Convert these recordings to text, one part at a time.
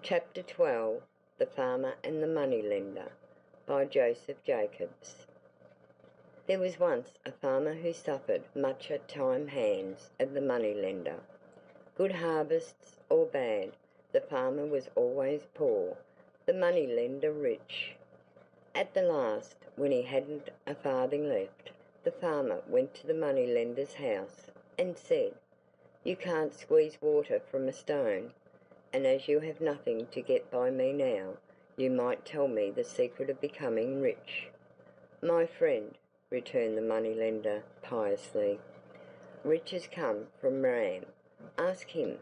Chapter 12. The Farmer and the Moneylender, by Joseph Jacobs. There was once a farmer who suffered much at time hands of the moneylender. Good harvests or bad, the farmer was always poor, the moneylender rich. At the last, when he hadn't a farthing left, the farmer went to the moneylender's house and said, "You can't squeeze water from a stone, and as you have nothing to get by me now, you might tell me the secret of becoming rich." "My friend," returned the moneylender piously, "riches come from Ram. Ask him."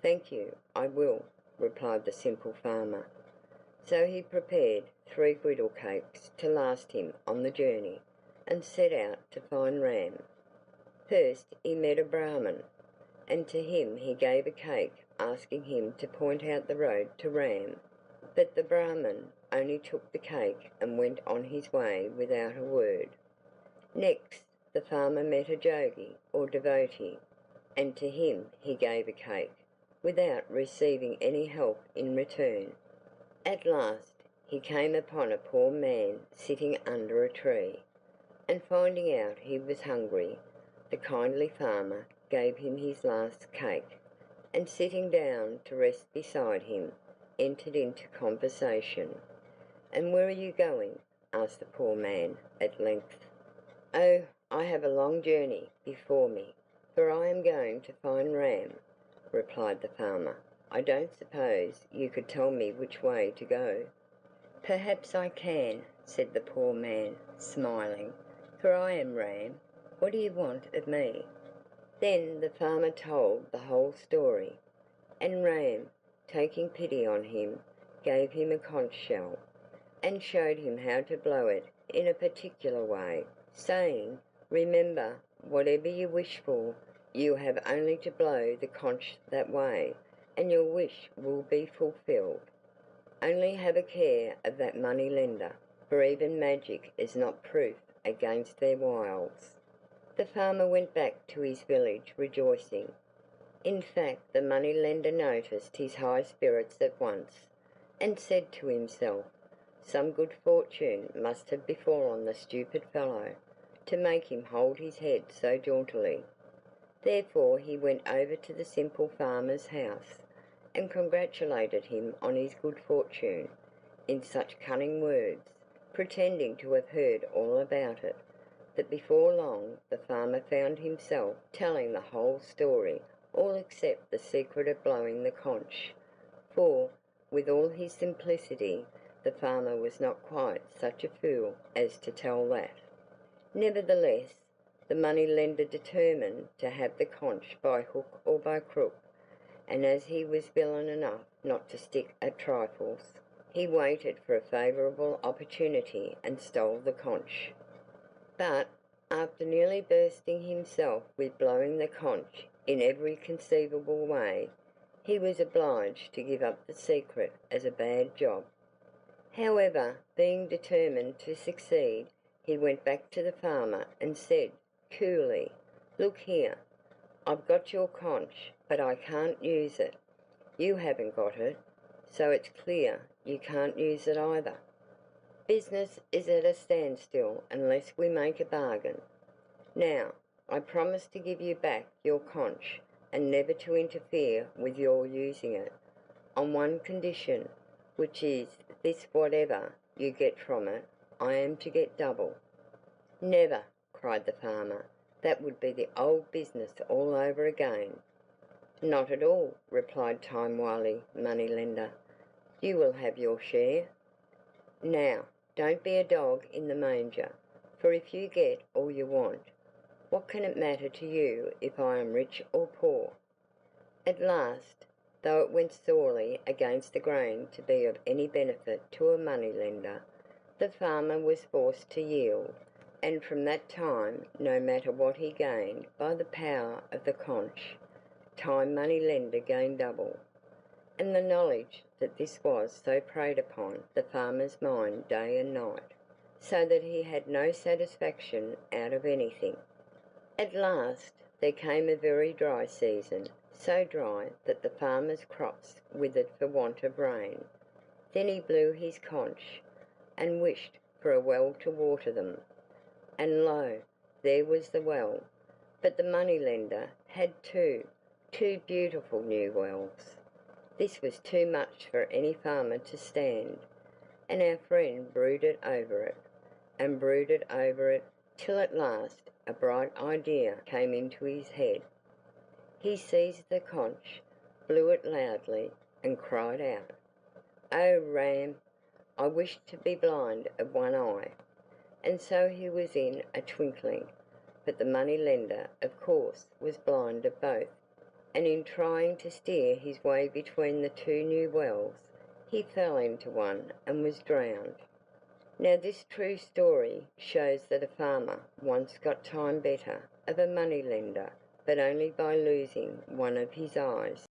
"Thank you, I will," replied the simple farmer. So he prepared 3 griddle cakes to last him on the journey, and set out to find Ram. First he met a Brahmin, and to him he gave a cake, asking him to point out the road to Ram. But the Brahmin only took the cake and went on his way without a word. Next the farmer met a jogi or devotee, and to him he gave a cake, without receiving any help in return. At last he came upon a poor man sitting under a tree, and finding out he was hungry, the kindly farmer gave him his last cake, and sitting down to rest beside him, entered into conversation. "And where are you going?" asked the poor man at length. "Oh, I have a long journey before me, for I am going to find Ram," replied the farmer. "I don't suppose you could tell me which way to go." "Perhaps I can," said the poor man, smiling, "for I am Ram. What do you want of me?" Then the farmer told the whole story, and Ram, taking pity on him, gave him a conch shell, and showed him how to blow it in a particular way, saying, "Remember, whatever you wish for, you have only to blow the conch that way, and your wish will be fulfilled. Only have a care of that moneylender, for even magic is not proof against their wiles." The farmer went back to his village rejoicing. In fact, the moneylender noticed his high spirits at once, and said to himself, "Some good fortune must have befallen the stupid fellow, to make him hold his head so jauntily." Therefore he went over to the simple farmer's house, and congratulated him on his good fortune, in such cunning words, pretending to have heard all about it, that before long the farmer found himself telling the whole story, all except the secret of blowing the conch, for, with all his simplicity, the farmer was not quite such a fool as to tell that. Nevertheless, the moneylender determined to have the conch by hook or by crook, and as he was villain enough not to stick at trifles, he waited for a favourable opportunity and stole the conch. But, after nearly bursting himself with blowing the conch in every conceivable way, he was obliged to give up the secret as a bad job. However, being determined to succeed, he went back to the farmer and said coolly, "Look here, I've got your conch, but I can't use it. You haven't got it, so it's clear you can't use it either. Business is at a standstill unless we make a bargain. Now, I promise to give you back your conch, and never to interfere with your using it, on one condition, which is this: whatever you get from it, I am to get double." "Never!" cried the farmer. "That would be the old business all over again." "Not at all," replied time-wily moneylender. "You will have your share. Now, don't be a dog in the manger, for if you get all you want, what can it matter to you if I am rich or poor?" At last, though it went sorely against the grain to be of any benefit to a moneylender, the farmer was forced to yield, and from that time, no matter what he gained by the power of the conch, time moneylender gained double. And the knowledge that this was so preyed upon the farmer's mind day and night, so that he had no satisfaction out of anything. At last there came a very dry season, so dry that the farmer's crops withered for want of rain. Then he blew his conch, and wished for a well to water them, and lo, there was the well. But the money-lender had two beautiful new wells. This was too much for any farmer to stand, and our friend brooded over it, and brooded over it, till at last a bright idea came into his head. He seized the conch, blew it loudly, and cried out, "Oh, Ram, I wish to be blind of one eye." And so he was in a twinkling, but the money-lender, of course, was blind of both, and in trying to steer his way between the two new wells, he fell into one and was drowned. Now this true story shows that a farmer once got time better of a money-lender, but only by losing one of his eyes.